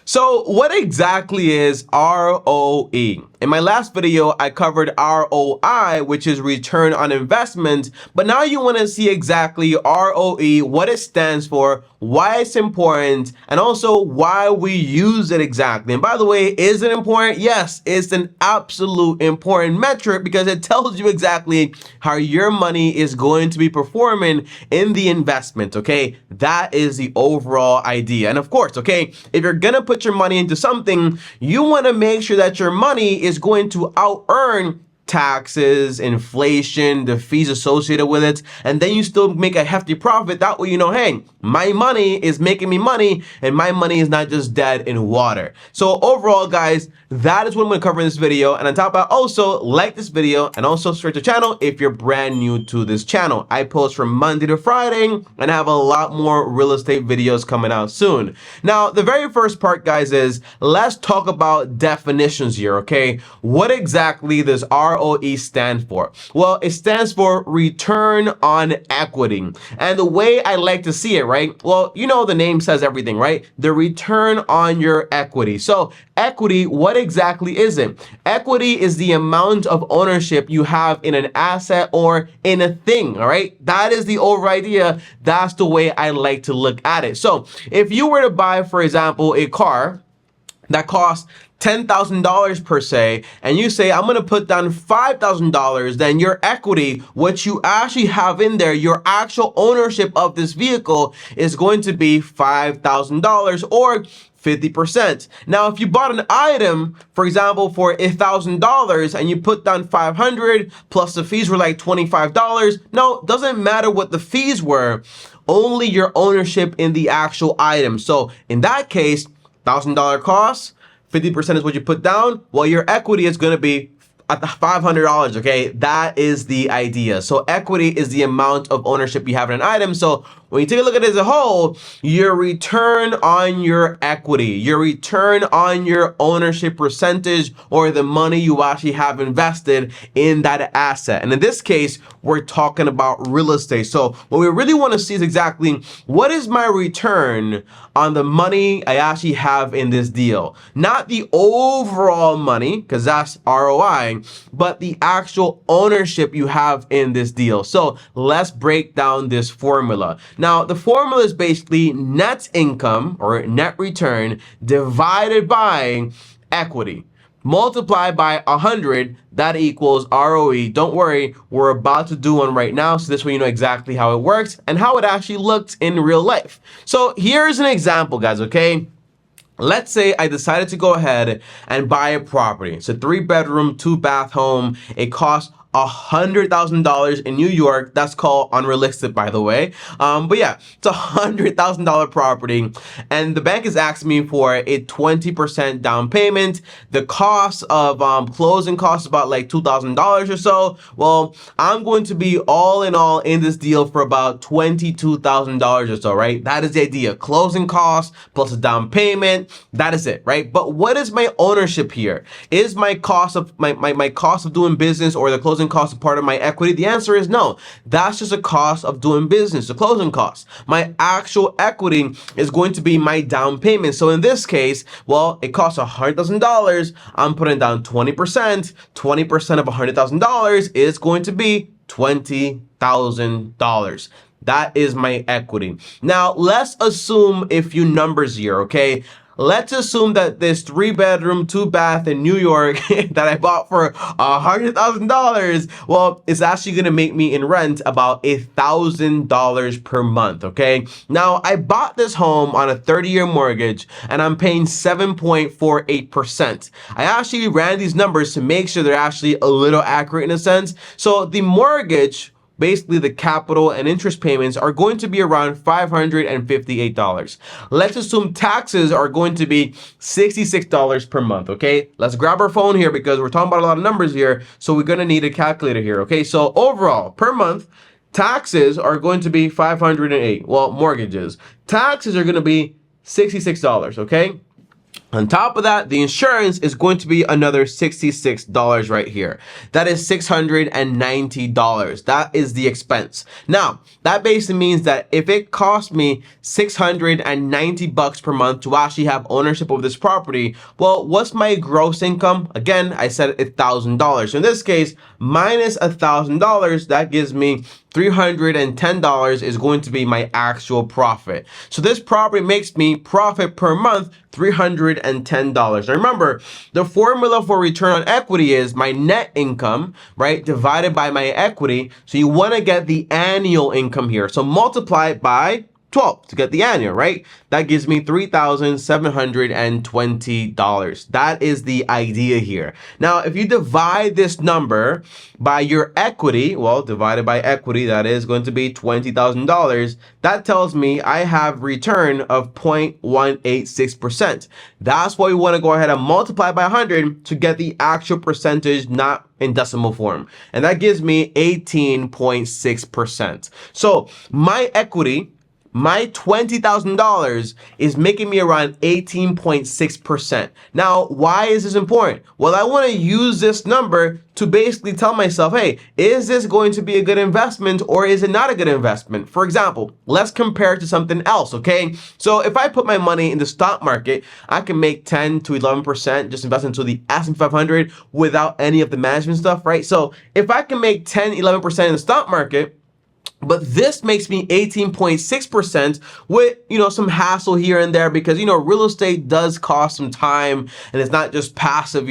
So what exactly is ROE? In my last video, I covered ROI, which is return on investment, but now you want to see exactly ROE, what it stands for, why it's important, and also why we use it exactly. And by the way, is it important? Yes, it's an absolute important metric because it tells you exactly how your money is going to be performing in the investment, okay? That is the overall idea. And of course, okay, if you're gonna put your money into something, you want to make sure that your money is going to out-earn taxes, inflation, the fees associated with it, and then you still make a hefty profit. That way you know, hey, my money is making me money and my money is not just dead in water. So overall, guys, that is what I'm going to cover in this video. And on top of that, also like this video and also subscribe to the channel if you're brand new to this channel. I post from Monday to Friday and I have a lot more real estate videos coming out soon. Now, the very first part, guys, is let's talk about definitions here, okay? What exactly does ROE stand for? Well, it stands for return on equity. And the way I like to see it, right? Well, you know, the name says everything, right? The return on your equity. So equity, what exactly is it? Equity is the amount of ownership you have in an asset or in a thing, all right? That is the overall idea. That's the way I like to look at it. So if you were to buy, for example, a car that costs $10,000 per se, and you say, I'm gonna put down $5,000, then your equity, what you actually have in there, your actual ownership of this vehicle is going to be $5,000 or 50%. Now, if you bought an item, for example, for $1,000 and you put down 500 plus the fees were like $25, no, doesn't matter what the fees were, only your ownership in the actual item. So in that case, $1,000 cost, 50% is what you put down. Well, your equity is going to be at the $500, okay? That is the idea. So equity is the amount of ownership you have in an item. So when you take a look at it as a whole, your return on your equity, your return on your ownership percentage, or the money you actually have invested in that asset. And in this case, we're talking about real estate. So what we really want to see is exactly what is my return on the money I actually have in this deal. Not the overall money, because that's ROI, but the actual ownership you have in this deal. So let's break down this formula. Now, the formula is basically net income or net return divided by equity. Multiply by 100, that equals ROE. Don't worry, we're about to do one right now, so this way you know exactly how it works and how it actually looks in real life. So here's an example, guys, okay? Let's say I decided to go ahead and buy a property. It's a 3-bedroom, 2-bath home. It costs $100,000 in New York. That's called unrealistic, by the way. But yeah, it's a $100,000 property, and the bank is asking me for a 20% down payment. The cost of closing costs about like $2,000 or so. Well, I'm going to be all in this deal for about $22,000 or so, right? That is the idea. Closing costs plus a down payment. That is it, right? But what is my ownership here? Is my cost of my cost of doing business or the closing cost a part of my equity? The answer is no. That's just a cost of doing business, the closing cost. My actual equity is going to be my down payment. So in this case, well, it costs $100,000. I'm putting down 20%. 20% of $100,000 is going to be $20,000. That is my equity. Now, let's assume a few numbers here, okay? Let's assume that this 3-bedroom, 2-bath in New York that I bought for $100,000, well, it's actually gonna make me in rent about $1,000 per month, okay? Now, I bought this home on a 30-year mortgage and I'm paying 7.48%. I actually ran these numbers to make sure they're actually a little accurate in a sense. So the mortgage, basically the capital and interest payments, are going to be around $558. Let's assume taxes are going to be $66 per month, okay? Let's grab our phone here because we're talking about a lot of numbers here, so we're gonna need a calculator here, okay? So overall, per month, taxes are going to be $508. Well, mortgages. Taxes are gonna be $66, okay? On top of that, the insurance is going to be another $66 right here. That is $690. That is the expense. Now, that basically means that if it costs me $690 per month to actually have ownership of this property, well, what's my gross income? Again, I said $1,000. So in this case, minus $1,000, that gives me $310 is going to be my actual profit. So this property makes me profit per month $310. Now remember, the formula for return on equity is my net income, right, divided by my equity. So you want to get the annual income here. So multiply it by 12 to get the annual, right? That gives me $3,720. That is the idea here. Now, if you divide this number by your equity, well, divided by equity, that is going to be $20,000. That tells me I have return of 0.186%. That's why we want to go ahead and multiply by 100 to get the actual percentage, not in decimal form. And that gives me 18.6%. So my equity, my $20,000 is making me around 18.6%. Now, why is this important? Well, I want to use this number to basically tell myself, hey, is this going to be a good investment or is it not a good investment? For example, let's compare it to something else, okay? So if I put my money in the stock market, I can make 10 to 11% just invest into the S&P 500 without any of the management stuff, right? So if I can make 10, 11% in the stock market, but this makes me 18.6% with, some hassle here and there because, real estate does cost some time and it's not just passive,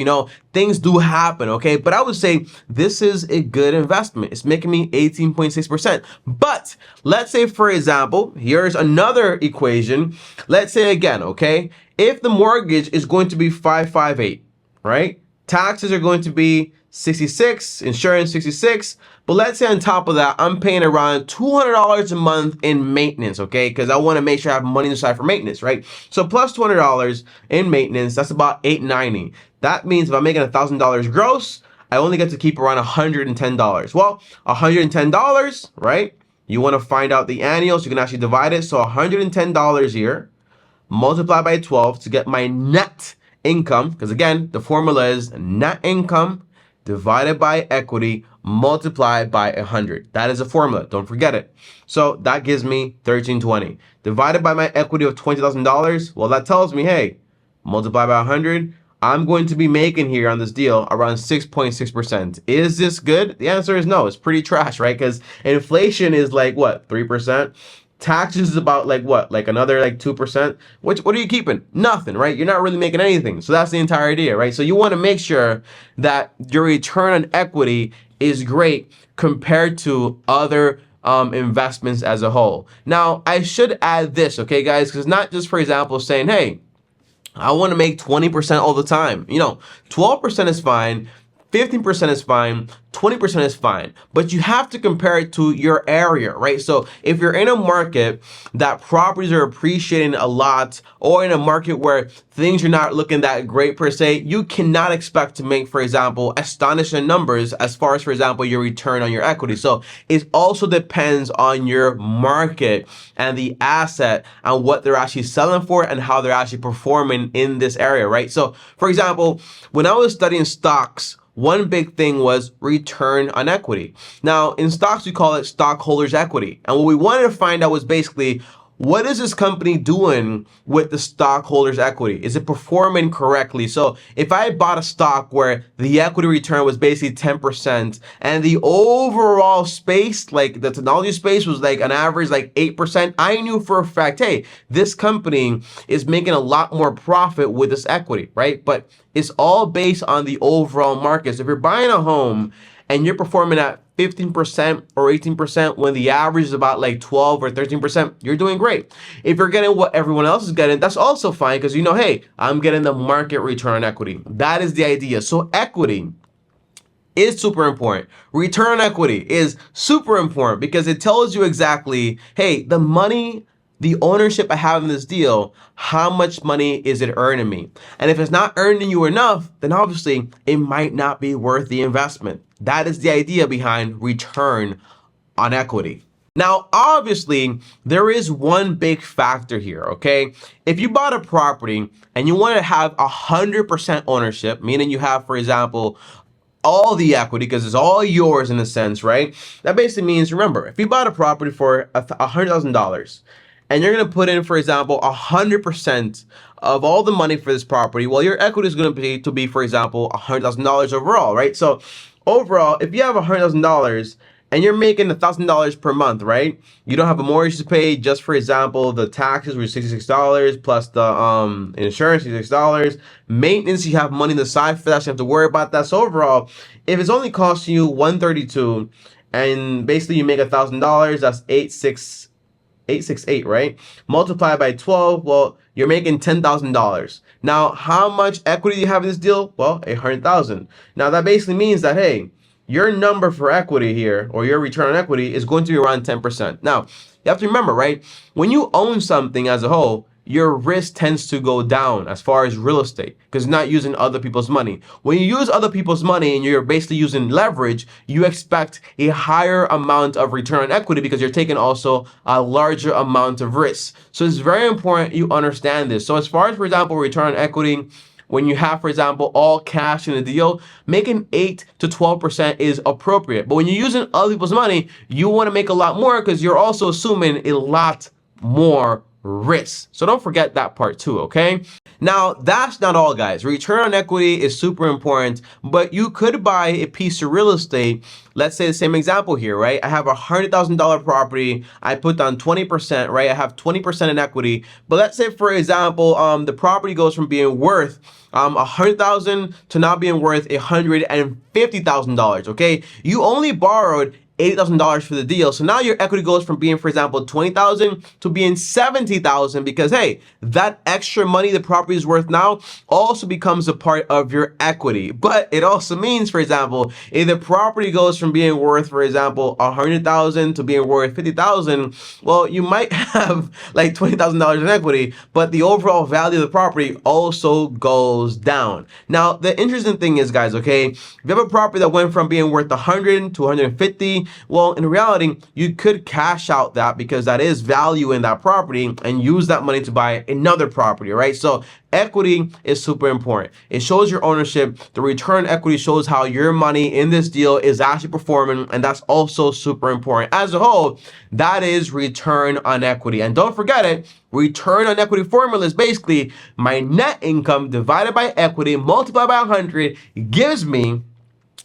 things do happen, okay? But I would say this is a good investment. It's making me 18.6%. But let's say, for example, here's another equation. Let's say again, okay? If the mortgage is going to be 558, right? Taxes are going to be 66, insurance 66, but let's say on top of that, I'm paying around $200 a month in maintenance, okay? Because I want to make sure I have money aside for maintenance, right? So plus $200 in maintenance, that's about $890. That means if I'm making $1,000 gross, I only get to keep around $110. Well, $110, right? You want to find out the annual, so you can actually divide it. So $110 here, multiply by 12 to get my net income, because again, the formula is net income divided by equity multiplied by 100. That is a formula. Don't forget it. So that gives me 1320 divided by my equity of $20,000. Well, that tells me, hey, multiply by 100. I'm going to be making here on this deal around 6.6%. Is this good? The answer is no. It's pretty trash, right? Because inflation is like what, 3%? Taxes is about like what, like another like 2%. What are you keeping? Nothing, right? You're not really making anything. So that's the entire idea, right? So you want to make sure that your return on equity is great compared to other investments as a whole. Now, I should add this, okay, guys, because not just, for example, saying, hey, I want to make 20% all the time. 12% is fine. 15% is fine, 20% is fine, but you have to compare it to your area, right? So if you're in a market that properties are appreciating a lot, or in a market where things are not looking that great per se, you cannot expect to make, for example, astonishing numbers as far as, for example, your return on your equity. So it also depends on your market and the asset and what they're actually selling for and how they're actually performing in this area, right? So for example, when I was studying stocks, one big thing was return on equity. Now, in stocks, we call it stockholders' equity. And what we wanted to find out was basically, what is this company doing with the stockholders' equity? Is it performing correctly? So if I bought a stock where the equity return was basically 10% and the overall space, like the technology space, was like an average like 8%, I knew for a fact, hey, this company is making a lot more profit with this equity, right? But it's all based on the overall market. So if you're buying a home and you're performing at 15% or 18% when the average is about like 12 or 13%, you're doing great. If you're getting what everyone else is getting, that's also fine because hey, I'm getting the market return on equity. That is the idea. So equity is super important. Return on equity is super important because it tells you exactly, hey, the money, the ownership I have in this deal, how much money is it earning me? And if it's not earning you enough, then obviously it might not be worth the investment. That is the idea behind return on equity. Now, obviously, there is one big factor here, okay? If you bought a property and you want to have 100% ownership, meaning you have, for example, all the equity because it's all yours in a sense, right? That basically means, remember, if you bought a property for $100,000 and you're going to put in, for example, 100% of all the money for this property, well, your equity is going to be, for example, $100,000 overall, right? So overall, if you have $100,000 and you're making $1,000 per month, right? You don't have a mortgage to pay. Just for example, the taxes were $66 plus the insurance, $66. Maintenance, you have money on the side for that, so you have to worry about that. So overall, if it's only costing you $132, and basically you make $1,000, that's 868, right? Multiply by 12, well, you're making $10,000. Now, how much equity do you have in this deal? Well, 800,000. Now that basically means that, hey, your number for equity here, or your return on equity, is going to be around 10%. Now, you have to remember, right? When you own something as a whole, your risk tends to go down as far as real estate because you're not using other people's money. When you use other people's money and you're basically using leverage, you expect a higher amount of return on equity because you're taking also a larger amount of risk. So it's very important you understand this. So as far as, for example, return on equity, when you have, for example, all cash in a deal, making 8 to 12% is appropriate. But when you're using other people's money, you want to make a lot more because you're also assuming a lot more risk. So don't forget that part too, okay? Now, that's not all, guys. Return on equity is super important, but you could buy a piece of real estate. Let's say the same example here, right? I have a $100,000 property. I put down 20%, right? I have 20% in equity. But let's say, for example, the property goes from being worth $100,000 to now being worth $150,000, okay? You only borrowed $80,000 for the deal. So now your equity goes from being, for example, $20,000 to being $70,000 because, hey, that extra money the property is worth now also becomes a part of your equity. But it also means, for example, if the property goes from being worth, for example, $100,000 to being worth $50,000, well, you might have like $20,000 in equity, but the overall value of the property also goes down. Now, the interesting thing is, guys, okay, if you have a property that went from being worth 100 to 150, well, in reality, you could cash out that because that is value in that property and use that money to buy another property, right? So equity is super important. It shows your ownership. The return equity shows how your money in this deal is actually performing, and that's also super important. As a whole, that is return on equity. And don't forget it, return on equity formula is basically my net income divided by equity multiplied by 100 gives me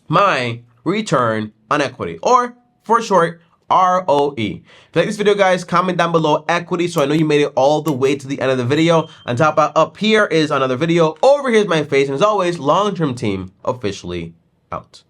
my return on equity, or for short, ROE. If you like this video, guys, comment down below equity so I know you made it all the way to the end of the video. On top up here is another video. Over here is my face, and as always, long-term team officially out.